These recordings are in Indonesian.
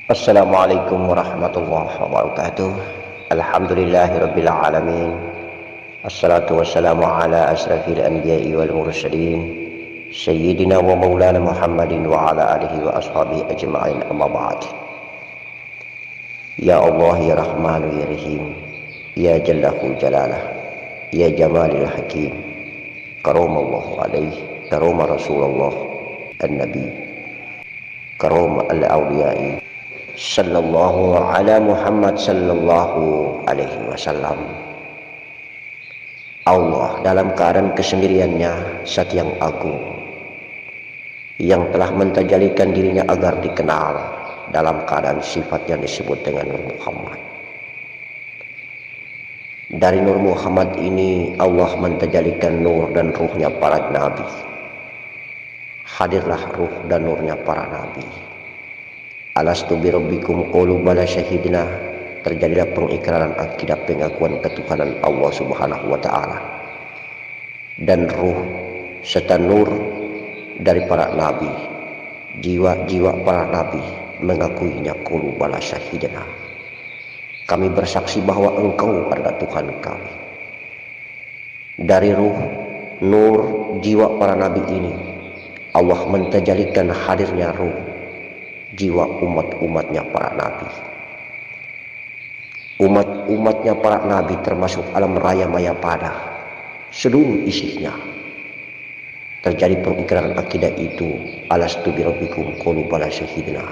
Assalamualaikum warahmatullahi wabarakatuh. Alhamdulillahirabbil alamin. Assalatu wassalamu ala asrafil anbiya'i wal mursalin sayyidina wa maulana Muhammadin wa ala alihi wa ashabihi ajma'in, amma ba'd. Ya Allah, ya Rahmanu ya Rahim, ya Jallahu jalalah, ya Jamalil Hakim, karamallahu alaihi, karama Rasulullah an-Nabi, karama al-awliya'i, sallallahu ala Muhammad sallallahu alaihi wasallam. Allah dalam keadaan kesendiriannya Zat yang agung, yang telah mentajalikan dirinya agar dikenal dalam keadaan sifat yang disebut dengan Nur Muhammad. Dari Nur Muhammad ini Allah mentajalikan nur dan ruhnya para nabi. Hadirlah ruh dan nurnya para nabi. Alastu birabbikum qalu bala syahidna. Terjadilah pengikraran akidah pengakuan ketuhanan Allah Subhanahu wa taala. Dan ruh serta nur dari para nabi, jiwa-jiwa para nabi mengakuinya, qalu bala syahidna. Kami bersaksi bahwa Engkau adalah Tuhan kami. Dari ruh, nur, jiwa para nabi ini Allah mentajalikan hadirnya ruh, jiwa umat-umatnya para nabi. Umat-umatnya para nabi termasuk alam raya maya pada seluruh isinya. Terjadi pengikraran akidah itu. Alastu birabbikum qalu bala syahidna.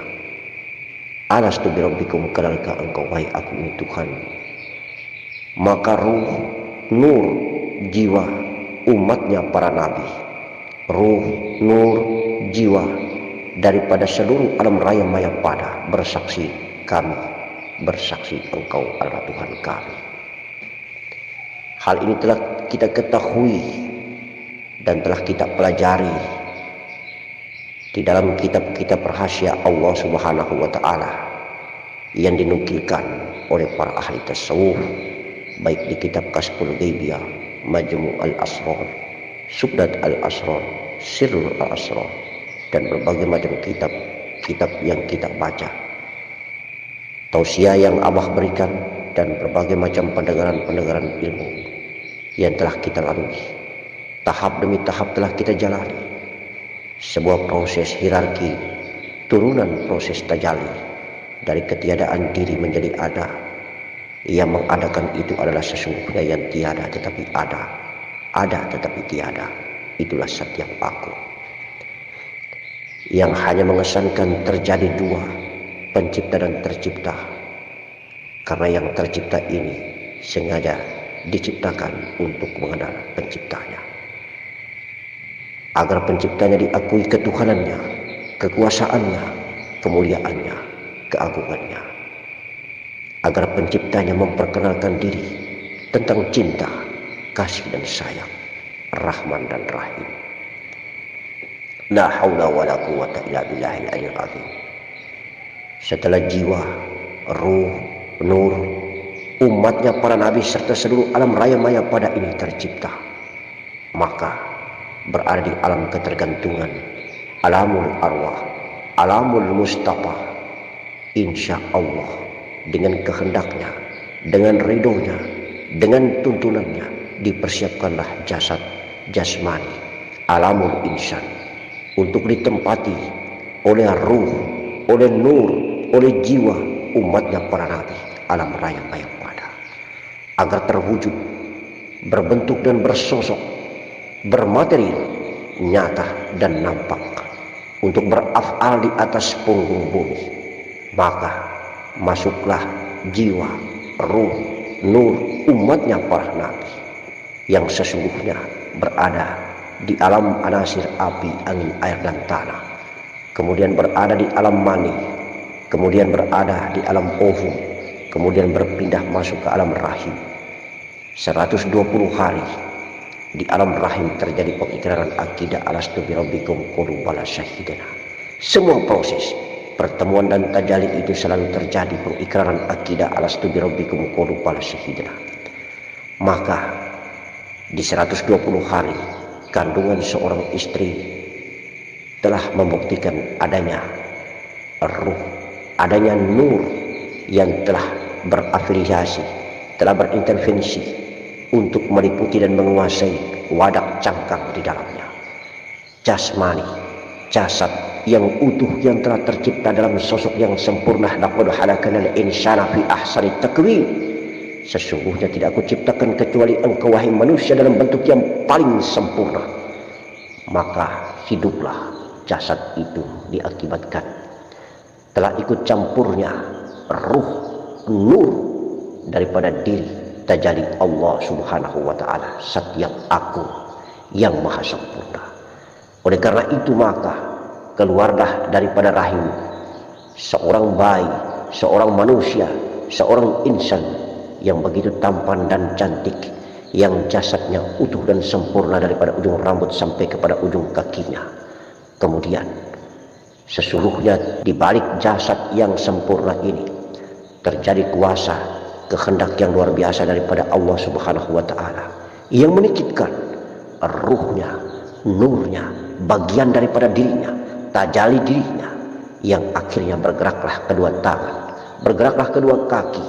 Alastu birabbikum, kenalkah engkau wahai aku ini Tuhan. Maka ruh, nur, jiwa umatnya para nabi, ruh, nur, jiwa daripada seluruh alam raya maya pada bersaksi, kami bersaksi engkau adalah Tuhan kami. Hal ini telah kita ketahui dan telah kita pelajari di dalam kitab-kitab rahasia Allah Subhanahu wa taala yang dinukilkan oleh para ahli tasawuf, baik di kitab Kashful Ghaibiyah, Majmu' al-Asrar, Subdat al-Asrar, Sirrul al-Asrar, dan berbagai macam kitab yang kita baca, tausiah yang Abah berikan, dan berbagai macam pendengaran-pendengaran ilmu yang telah kita lalui. Tahap demi tahap telah kita jalani sebuah proses hierarki, turunan proses tajalli dari ketiadaan diri menjadi ada. Yang mengadakan itu adalah sesungguhnya yang tiada tetapi ada, ada tetapi tiada. Itulah Zat yang aku, yang hanya mengesankan terjadi dua, pencipta dan tercipta. Karena yang tercipta ini sengaja diciptakan untuk mengenal penciptanya, agar penciptanya diakui ketuhanannya, kekuasaannya, kemuliaannya, keagungannya, agar penciptanya memperkenalkan diri tentang cinta, kasih dan sayang, Rahman dan Rahim. La haula wa la quwwata illa billahil aliyyil azim. Setelah jiwa, ruh, nur, umatnya para nabi serta seluruh alam raya maya pada ini tercipta, maka berada di alam ketergantungan, alamul arwah, alamul mustafa. Insya Allah dengan kehendaknya, dengan ridhonya, dengan tuntunannya dipersiapkanlah jasad jasmani, alamul insan, untuk ditempati oleh ruh, oleh nur, oleh jiwa umatnya para nabi alam raya maya pada, agar terwujud, berbentuk dan bersosok, bermaterial, nyata dan nampak, untuk beraf'al di atas punggung bumi. Maka masuklah jiwa, ruh, nur umatnya para nabi yang sesungguhnya berada di alam anasir api, angin, air dan tanah, kemudian berada di alam mani, kemudian berada di alam ovum, kemudian berpindah masuk ke alam rahim. 120 hari di alam rahim terjadi pengikraran akidah alastu birabbikum qalu bala syahidna. Semua proses pertemuan dan tajalli itu selalu terjadi pengikraran akidah alastu birabbikum qalu bala syahidna. Maka di 120 hari kandungan seorang istri telah membuktikan adanya ruh, adanya nur yang telah berafiliasi, telah berintervensi untuk meliputi dan menguasai wadak cangkang di dalamnya. Jasmani, jasad yang utuh yang telah tercipta dalam sosok yang sempurna. Laqad khalaqnal insana fi ahsani taqwim. Sesungguhnya tidak aku ciptakan kecuali engkau wahai manusia dalam bentuk yang paling sempurna. Maka hiduplah jasad itu diakibatkan telah ikut campurnya ruh, nur daripada diri tajalli Allah subhanahu wa ta'ala, Zat yang agung yang maha sempurna. Oleh karena itu maka keluarlah daripada rahim seorang bayi, seorang manusia, seorang insan yang begitu tampan dan cantik, yang jasadnya utuh dan sempurna daripada ujung rambut sampai kepada ujung kakinya. Kemudian sesungguhnya di balik jasad yang sempurna ini terjadi kuasa kehendak yang luar biasa daripada Allah subhanahu wa ta'ala yang menitipkan ruhnya, nurnya, bagian daripada dirinya, tajalli dirinya, yang akhirnya bergeraklah kedua tangan, bergeraklah kedua kaki,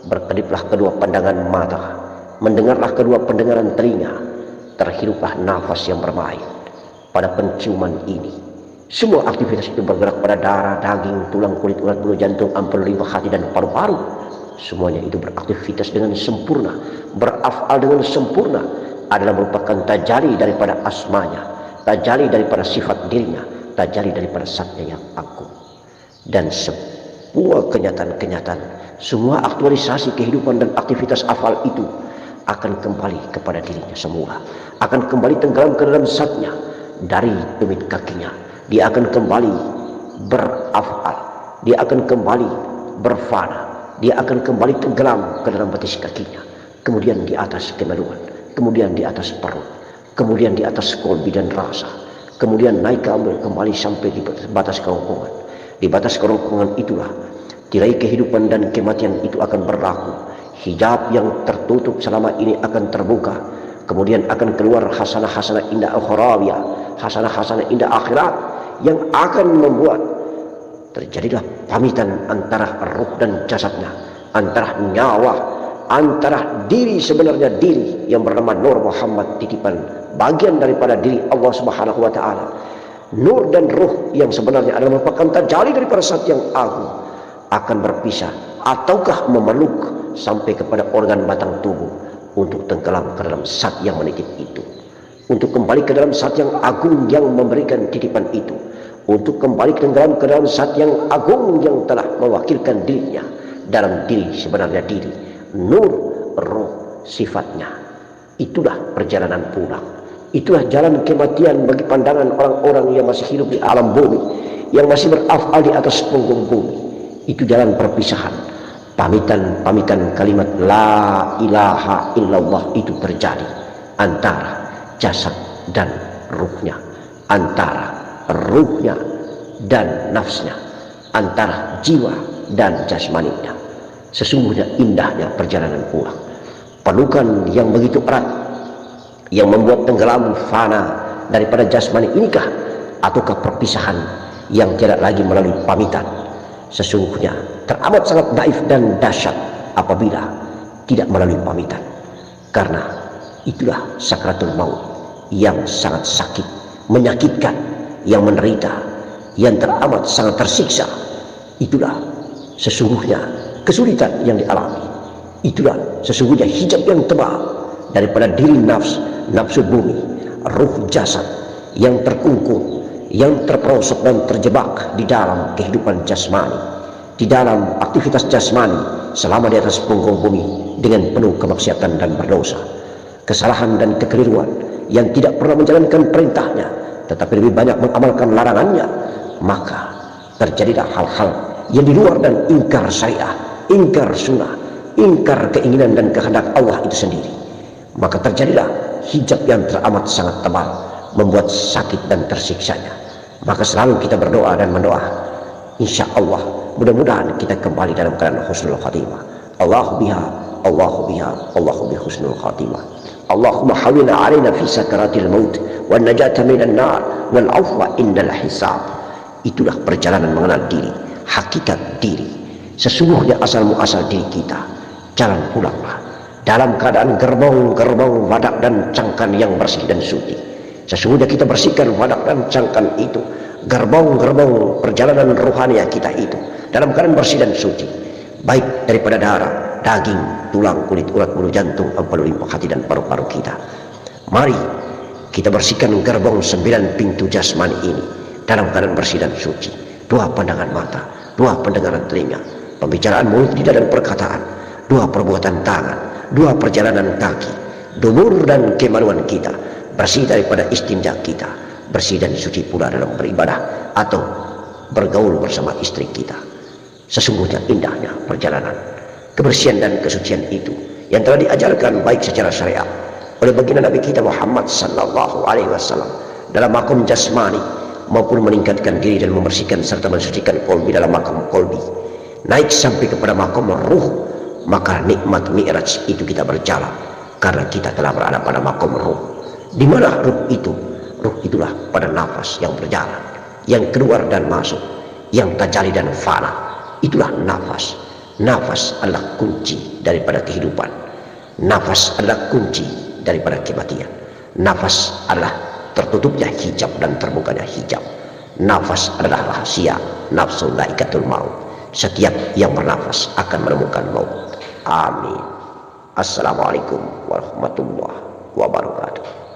berkediplah kedua pandangan mata, mendengarlah kedua pendengaran telinga, terhiruplah nafas yang bermain. Pada penciuman ini semua aktivitas itu bergerak pada darah, daging, tulang, kulit, urat, bulu, jantung, ampul, limfa, hati, dan paru-paru. Semuanya itu beraktivitas dengan sempurna, berafal dengan sempurna, adalah merupakan tajalli daripada asmanya, tajalli daripada sifat dirinya, tajalli daripada zatnya yang agung. Dan semua kenyataan-kenyataan, semua aktualisasi kehidupan dan aktivitas afal itu akan kembali kepada dirinya semula, akan kembali tenggelam ke dalam zatnya. Dari tumit kakinya dia akan kembali berafal, dia akan kembali berfana, dia akan kembali tenggelam ke dalam betis kakinya, kemudian di atas kemaluan, kemudian di atas perut, kemudian di atas kolbi dan rasa, kemudian naik kembali sampai di batas kerongkongan. Di batas kerongkongan itulah tirai kehidupan dan kematian itu akan berlaku. Hijab yang tertutup selama ini akan terbuka, kemudian akan keluar hasanah-hasanah indah akhrawiyah, hasanah-hasanah indah akhirat, yang akan membuat terjadilah pamitan antara ruh dan jasadnya, antara nyawa, antara diri sebenarnya, diri yang bernama Nur Muhammad, titipan bagian daripada diri Allah subhanahu wa ta'ala. Nur dan ruh yang sebenarnya adalah merupakan tajalli daripada zat yang agung akan berpisah ataukah memeluk sampai kepada organ batang tubuh untuk tenggelam ke dalam zat yang menitip itu, untuk kembali ke dalam zat yang agung yang memberikan titipan itu, untuk kembali tenggelam ke dalam zat yang agung yang telah mewakilkan dirinya dalam diri sebenarnya, diri, nur, roh, sifatnya. Itulah perjalanan pulang, itulah jalan kematian bagi pandangan orang-orang yang masih hidup di alam bumi, yang masih berafal di atas punggung bumi. Itu jalan perpisahan. Pamitan kalimat la ilaha illallah itu terjadi antara jasad dan ruhnya, antara ruhnya dan nafsnya, antara jiwa dan jasmaninya. Sesungguhnya indahnya perjalanan pulang, pelukan yang begitu erat yang membuat tenggelam fana daripada jasmani inikah, ataukah perpisahan yang tidak lagi melalui pamitan? Sesungguhnya teramat sangat naif dan dahsyat apabila tidak melalui pamitan, karena itulah sakratul maut yang sangat sakit, menyakitkan, yang menderita, yang teramat sangat tersiksa. Itulah sesungguhnya kesulitan yang dialami, itulah sesungguhnya hijab yang tebal daripada diri nafsu bumi, ruh jasad yang terkungkung, yang terperosok dan terjebak di dalam kehidupan jasmani, di dalam aktivitas jasmani selama di atas punggung bumi dengan penuh kemaksiatan dan berdosa, kesalahan dan kekeliruan, yang tidak pernah menjalankan perintahnya tetapi lebih banyak mengamalkan larangannya. Maka terjadilah hal-hal yang di luar dan ingkar syariah, ingkar sunnah, ingkar keinginan dan kehendak Allah itu sendiri. Maka terjadilah hijab yang teramat sangat tebal, membuat sakit dan tersiksanya. Maka selalu kita berdoa dan mendoa, insya Allah mudah-mudahan kita kembali dalam keadaan husnul khatimah. Allahu biha, Allahu biha, Allahu bi husnul khatimah. Allahumma hawwina alaina fi sakaratil maut wan najata minan nar wal afwa indal hisab. Itulah perjalanan mengenal diri, hakikat diri. Sesungguhnya asal muasal diri kita. Jalan pulanglah dalam keadaan gerbong-gerbong wadak dan cangkan yang bersih dan suci. Sesungguhnya kita bersihkan wadak dan cangkan itu, gerbong-gerbong perjalanan rohania kita itu, dalam keadaan bersih dan suci, baik daripada darah, daging, tulang, kulit, urat, bulu, jantung, ampelu, limpa, hati dan paru-paru kita. Mari kita bersihkan gerbong 9 pintu jasmani ini dalam keadaan bersih dan suci. 2 pandangan mata, 2 pendengaran telinga, pembicaraan mulut, lidah dan perkataan, 2 perbuatan tangan, 2 perjalanan kaki, dubur dan kemaluan kita, bersih daripada istinja kita, bersih dan suci pula dalam beribadah atau bergaul bersama istri kita. Sesungguhnya indahnya perjalanan kebersihan dan kesucian itu yang telah diajarkan baik secara syariat oleh baginda Nabi kita Muhammad sallallahu alaihi wasallam dalam makom jasmani maupun meningkatkan diri dan membersihkan serta mensucikan kolbi dalam makom kolbi, naik sampai kepada makom ruh. Maka nikmat mi'raj itu kita berjalan karena kita telah berada pada makom ruh. Di mana ruh itu? Ruh itulah pada nafas yang berjalan, yang keluar dan masuk, yang tajali dan fana. Itulah nafas. Nafas adalah kunci daripada kehidupan. Nafas adalah kunci daripada kematian. Nafas adalah tertutupnya hijab dan terbukanya hijab. Nafas adalah rahasia nafsu laikatul maut. Setiap yang bernafas akan menemukan maut. Amin. Assalamualaikum warahmatullahi wabarakatuh.